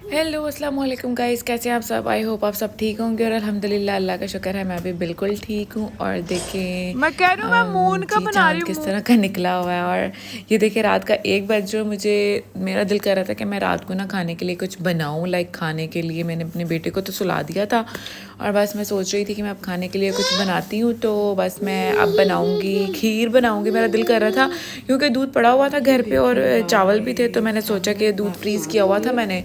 Hello अस्सलाम वालेकुम guys, कैसे हैं आप सब। आई होप आप सब ठीक होंगे और अल्हम्दुलिल्लाह अल्लाह का शुक्र है मैं भी बिल्कुल ठीक हूँ। और देखें मैं कह रही हूँ मैं मून का जी बना रही चांद हूँ किस तरह का निकला हुआ है। और ये देखिए रात का 1 बज जो मुझे मेरा दिल कर रहा था कि मैं रात को ना खाने के लिए कुछ बनाऊँ। लाइक खाने के लिए मैंने अपने बेटे को तो सुला दिया था और बस मैं सोच रही थी कि मैं अब खाने के लिए कुछ बनाती हूँ। तो बस मैं अब बनाऊँगी, खीर बनाऊँगी। मेरा दिल कर रहा था क्योंकि दूध पड़ा हुआ था घर पे और चावल भी थे, तो मैंने सोचा कि दूध फ्रीज़ किया हुआ था मैंने,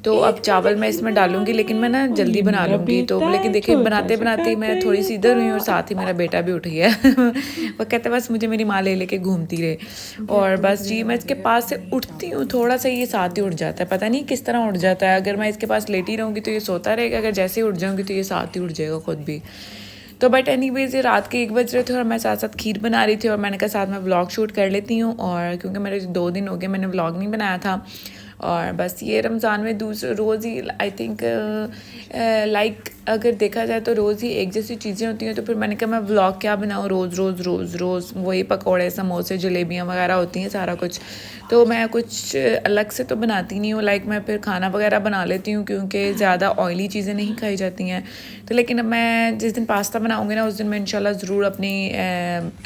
तो अब चावल मैं इसमें डालूंगी, लेकिन मैं ना जल्दी बना लूँगी। तो लेकिन देखिए बनाते बनाते मैं थोड़ी सी इधर हुई और साथ ही मेरा बेटा भी उठ गया वो कहते बस मुझे मेरी माँ ले लेके घूमती रहे। और बस जी मैं इसके पास से उठती हूँ थोड़ा सा ये साथ ही उठ जाता है, पता नहीं किस तरह उठ जाता है। अगर मैं इसके पास लेटी रहूँगी तो ये सोता रहेगा, अगर जैसे ही उठ जाऊँगी तो ये साथ ही उठ जाएगा खुद भी। तो बट एनीवेज ये रात के 1 बज रहे थे और मैं साथ साथ खीर बना रही थी और मैंने कहा साथ में व्लॉग शूट कर लेती हूँ। और क्योंकि मेरे 2 दिन हो गए मैंने व्लॉग नहीं बनाया था और बस ये रमज़ान में दूसरे रोज़ ही आई थिंक लाइक अगर देखा जाए तो रोज़ ही एक जैसी चीज़ें होती हैं। तो फिर मैंने कहा मैं व्लॉग क्या बनाऊँ, रोज़ रोज़ रोज़ रोज़ वही पकौड़े समोसे जलेबियाँ वगैरह होती हैं सारा कुछ। तो मैं कुछ अलग से तो बनाती नहीं हूँ, लाइक मैं फिर खाना वगैरह बना लेती हूँ क्योंकि ज़्यादा ऑयली चीज़ें नहीं खाई जाती हैं। तो लेकिन अब मैं जिस दिन पास्ता बनाऊँगी ना उस दिन मैं इंशाल्लाह ज़रूर अपनी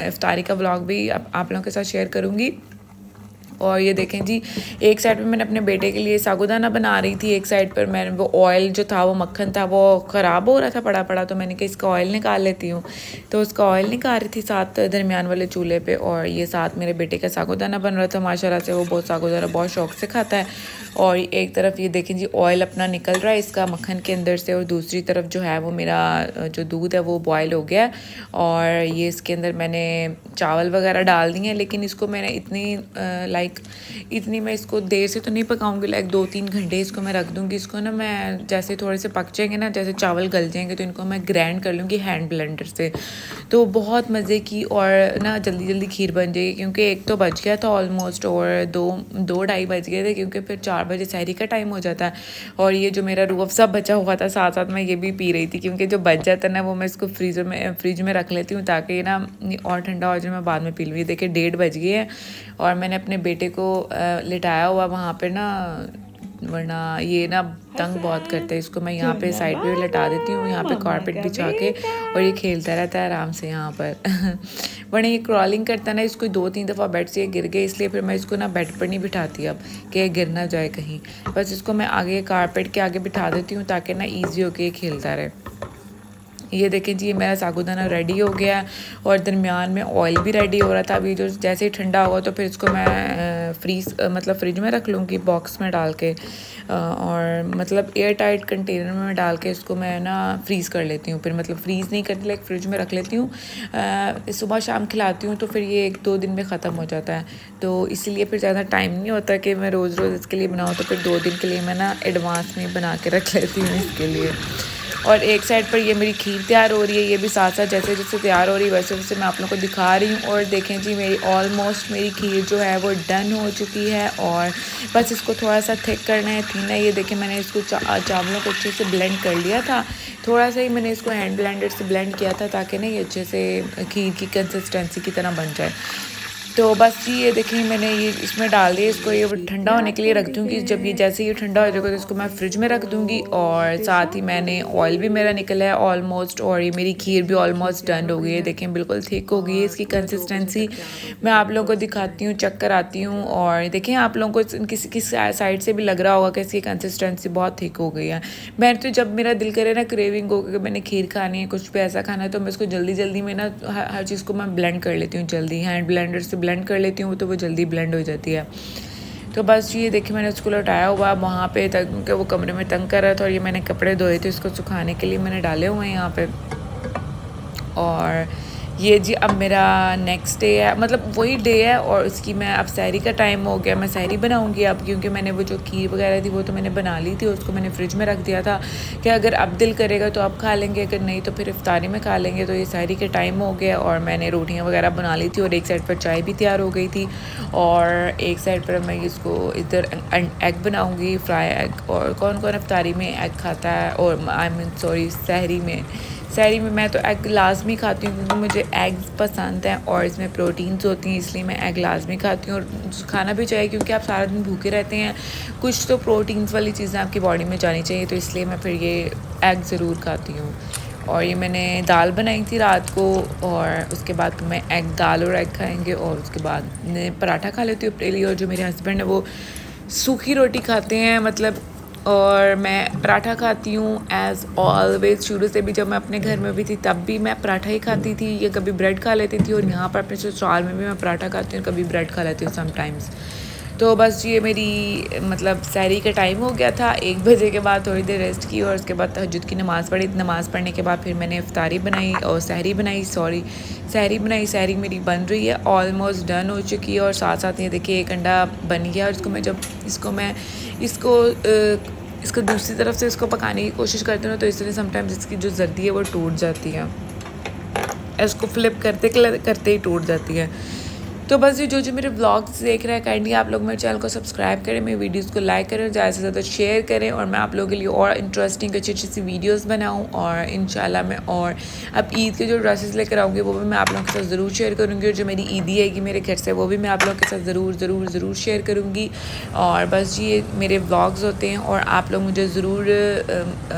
इफ्तारी का व्लॉग भी आप लोगों के साथ शेयर करूँगी। और ये देखें जी, एक साइड पे मैंने अपने बेटे के लिए साबूदाना बना रही थी, एक साइड पर मैंने वो ऑयल जो था वो मक्खन था वो ख़राब हो रहा था पड़ा पड़ा, तो मैंने कहा इसका ऑयल निकाल लेती हूँ। तो उसका ऑयल निकाल रही थी साथ दरमियान वाले चूल्हे पे। और ये साथ मेरे बेटे का साबूदाना बन रहा था, माशाल्लाह से वो बहुत साबूदाना बहुत शौक से खाता है। और एक तरफ ये देखें जी ऑयल अपना निकल रहा है इसका मक्खन के अंदर से, और दूसरी तरफ जो है वो मेरा जो दूध है वो बॉयल हो गया है। और ये इसके अंदर मैंने चावल वगैरह डाल दिए हैं, लेकिन इसको मैंने इतनी मैं इसको देर से तो नहीं पकाऊंगी, लाइक 2-3 घंटे इसको मैं रख दूंगी। इसको ना मैं जैसे थोड़े से पक जाएंगे ना, जैसे चावल गल जाएंगे तो इनको मैं ग्राइंड कर लूँगी हैंड ब्लेंडर से। तो बहुत मज़े की और ना जल्दी जल्दी खीर बन जाएगी, क्योंकि एक तो बज गया था ऑलमोस्ट और दो ढाई बज गए थे, क्योंकि फिर 4 बजे सहरी का टाइम हो जाता है। और ये जो मेरा रूह अफ़ज़ा बचा हुआ था साथ साथ मैं ये भी पी रही थी, क्योंकि जो बच जाता है ना वो मैं इसको फ्रिज में रख लेती हूँ ताकि ना और ठंडा हो जाए, मैं बाद में पी लूँ। ये देखिए 1:30 बज गए हैं और मैंने अपने बेटे को लिटाया हुआ वहाँ पे ना, वरना ये ना तंग बहुत करते हैं। इसको मैं यहाँ पे साइड पे लिटा देती हूँ, यहाँ पे कारपेट बिछा के, और ये खेलता रहता है आराम से यहाँ पर वरना ये क्रॉलिंग करता है ना, इसको 2-3 दफ़ा बेड से गिर गए, इसलिए फिर मैं इसको ना बेड पर नहीं बिठाती अब कि गिर ना जाए कहीं। बस इसको मैं आगे कारपेट के आगे बिठा देती हूँ ताकि ना ईजी होके ये खेलता रहे। ये देखें जी, ये मेरा साबूदाना रेडी हो गया और दरमियान में ऑयल भी रेडी हो रहा था। अभी जो जैसे ही ठंडा होगा तो फिर इसको मैं मतलब फ्रिज में रख लूँगी बॉक्स में डाल के, और मतलब एयर टाइट कंटेनर में डाल के इसको मैं ना फ्रीज़ कर लेती हूँ। फिर मतलब फ्रीज़ नहीं करती, लाइक फ्रिज में रख लेती हूँ, सुबह शाम खिलाती हूँ तो फिर ये 1-2 दिन में ख़त्म हो जाता है। तो इसीलिए फिर ज़्यादा टाइम नहीं होता कि मैं रोज़ रोज़ इसके लिए बनाऊँ, तो फिर 2 दिन के लिए मैं ना एडवांस में बना के रख लेती हूँ इसके लिए। और एक साइड पर ये मेरी खीर तैयार हो रही है, ये भी साथ साथ जैसे जैसे तैयार हो रही है वैसे वैसे मैं आप लोगों को दिखा रही हूँ। और देखें जी मेरी ऑलमोस्ट मेरी खीर जो है वो डन हो चुकी है और बस इसको थोड़ा सा थिक करना है, थीना। ये देखें मैंने इसको चावलों को अच्छे से ब्लेंड कर लिया था, थोड़ा सा ही मैंने इसको हैंड ब्लेंडर से ब्लेंड किया था ताकि ना ये अच्छे से खीर की कंसिस्टेंसी की तरह बन जाए। तो बस जी ये देखिए मैंने ये इसमें डाल दिया, इसको ये ठंडा होने के लिए रख दूँगी। जब ये जैसे ये ठंडा हो जाएगा तो इसको मैं फ्रिज में रख दूँगी। और साथ ही मैंने ऑयल भी मेरा निकला है ऑलमोस्ट, और ये मेरी खीर भी ऑलमोस्ट डन हो गई है। देखें बिल्कुल थिक हो गई है इसकी कंसिस्टेंसी। मैं आप लोगों को दिखाती हूँ, चेक कराती हूँ, और देखें आप लोगों को किसी की साइड से भी लग रहा होगा कि इसकी कंसिस्टेंसी बहुत थिक हो गई है। मैं तो जब मेरा दिल करे ना, क्रेविंग हो कि मैंने खीर खानी है, कुछ भी ऐसा खाना है, तो मैं इसको जल्दी जल्दी में ना हर चीज़ को मैं ब्लेंड कर लेती हूँ, जल्दी हैंड ब्लेंडर से ब्लेंड कर लेती हूँ तो वो जल्दी ब्लेंड हो जाती है। तो बस ये देखिए मैंने उसको लौटाया हुआ वहाँ पे तक कि वो कमरे में तंग कर रहा था, और ये मैंने कपड़े धोए थे उसको सुखाने के लिए मैंने डाले हुए हैं यहाँ पे। और ये जी अब मेरा नेक्स्ट डे है, मतलब वही डे है, और उसकी मैं अब सहरी का टाइम हो गया, मैं सहरी बनाऊंगी अब, क्योंकि मैंने वो जो खीर वगैरह थी वो तो मैंने बना ली थी, उसको मैंने फ्रिज में रख दिया था कि अगर अब दिल करेगा तो अब खा लेंगे, अगर नहीं तो फिर इफ्तारी में खा लेंगे। तो ये सहरी के टाइम हो गया और मैंने रोटियाँ वगैरह बना ली थी, और एक साइड पर चाय भी तैयार हो गई थी, और एक साइड पर मैं इसको इधर एग बनाऊँगी, फ्राई एग। और कौन कौन इफ्तारी में एग खाता है, और आई मीन सॉरी सहरी में सहरी में मैं तो एग लाजमी खाती हूँ क्योंकि मुझे एग्स पसंद हैं और इसमें प्रोटीन्स होती हैं, इसलिए मैं एग लाजमी खाती हूँ और खाना भी चाहिए क्योंकि आप सारा दिन भूखे रहते हैं, कुछ तो प्रोटीन्स वाली चीज़ें आपकी बॉडी में जानी चाहिए, तो इसलिए मैं फिर ये एग ज़रूर खाती हूँ। और ये मैंने दाल बनाई थी रात को और उसके बाद मैं एग दाल और एग खाएंगे और उसके बाद मैं पराठा खा लेती हूँ अपने लिए। और जो मेरे हस्बैंड है वो सूखी रोटी खाते हैं मतलब, और मैं पराठा खाती हूँ एज़ ऑलवेज़। शुरू से भी जब मैं अपने घर में भी थी तब भी मैं पराठा ही खाती थी या कभी ब्रेड खा लेती थी, और यहाँ पर अपने ससुराल में भी मैं पराठा खाती हूँ, कभी ब्रेड खा लेती हूँ समटाइम्स। तो बस ये मेरी मतलब सहरी का टाइम हो गया था। 1 बजे के बाद थोड़ी देर रेस्ट की और उसके बाद तहज्जुद की नमाज़ पढ़ी। नमाज़ पढ़ने के बाद फिर मैंने इफ्तारी बनाई और सहरी बनाई, सहरी बनाई। सहरी मेरी बन रही है, ऑलमोस्ट डन हो चुकी है। और साथ साथ ये देखिए एक अंडा बन गया और इसको दूसरी तरफ से इसको पकाने की कोशिश करती हूँ तो इसलिए समटाइम्स इसकी जो जर्दी है वो टूट जाती है, इसको फ्लिप करते करते ही टूट जाती है। तो बस ये जो मेरे व्लॉग्स देख रहे हैं काइंडली आप लोग मेरे चैनल को सब्सक्राइब करें, मेरी वीडियोस को लाइक करें, ज़्यादा से ज़्यादा शेयर करें और मैं आप लोगों के लिए और इंटरेस्टिंग अच्छी अच्छी सी वीडियोस बनाऊं। और इंशाल्लाह मैं और अब ईद के जो ड्रेसेस लेकर आऊँगी वो भी मैं आप लोगों के साथ ज़रूर शेयर करूँगी, और जो मेरी ईदी आएगी मेरे घर से वो भी मैं आप लोगों के साथ ज़रूर शेयर करूँगी। और बस ये मेरे व्लॉग्स होते हैं और आप लोग मुझे ज़रूर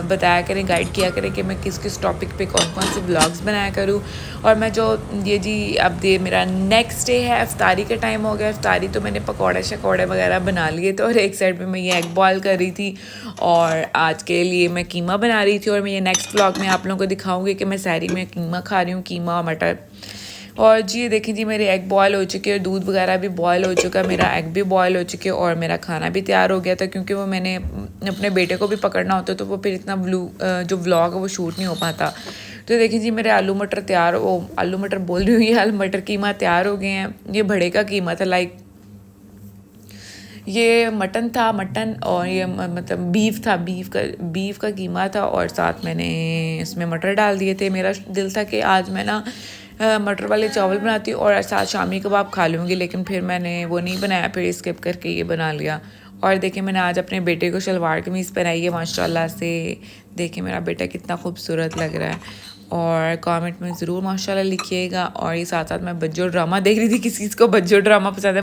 बताया करें, गाइड किया करें कि मैं किस किस टॉपिक पे कौन कौन से व्लॉग्स बनाया करूँ। और मैं जो ये जी अब ये मेरा नेक्स्ट डे है, इफ्तारी का टाइम हो गया। इफ्तारी तो मैंने पकौड़े शकौड़े वगैरह बना लिए थे और एक साइड पे मैं ये एग बॉयल कर रही थी और आज के लिए मैं कीमा बना रही थी। और मैं ये नेक्स्ट व्लॉग में आप लोगों को दिखाऊंगी कि मैं सहरी में कीमा खा रही हूँ, कीमा और मटर। और जी ये देखें जी मेरे एग बॉयल हो चुके हैं, दूध वगैरह भी बॉयल हो चुका है, मेरा एग भी बॉयल हो चुके हैं और मेरा खाना भी तैयार हो गया था क्योंकि वो मैंने अपने बेटे को भी पकड़ना होता तो वो फिर इतना जो व्लॉग है वो शूट नहीं हो पाता। तो देखिए जी मेरे आलू मटर आलू मटर बोल रही हूँ, ये आलू मटर कीमा तैयार हो गए हैं। ये बड़े का कीमा था, लाइक ये मटन और ये मतलब बीफ का कीमा था और साथ मैंने इसमें मटर डाल दिए थे। मेरा दिल था कि आज मैं ना मटर वाले चावल बनाती हूँ और साथ शामी कबाब खा लूँगी, लेकिन फिर मैंने वो नहीं बनाया, फिर स्किप करके ये बना लिया। और देखिए मैंने आज अपने बेटे को शलवार कमीज़ पहनाई है माशाल्लाह से। देखिए मेरा बेटा कितना खूबसूरत लग रहा है और कमेंट में ज़रूर माशाल्लाह लिखिएगा। और ये साथ साथ मैं बज्जो ड्रामा देख रही थी, किसी को बज्जो ड्रामा पसंद है।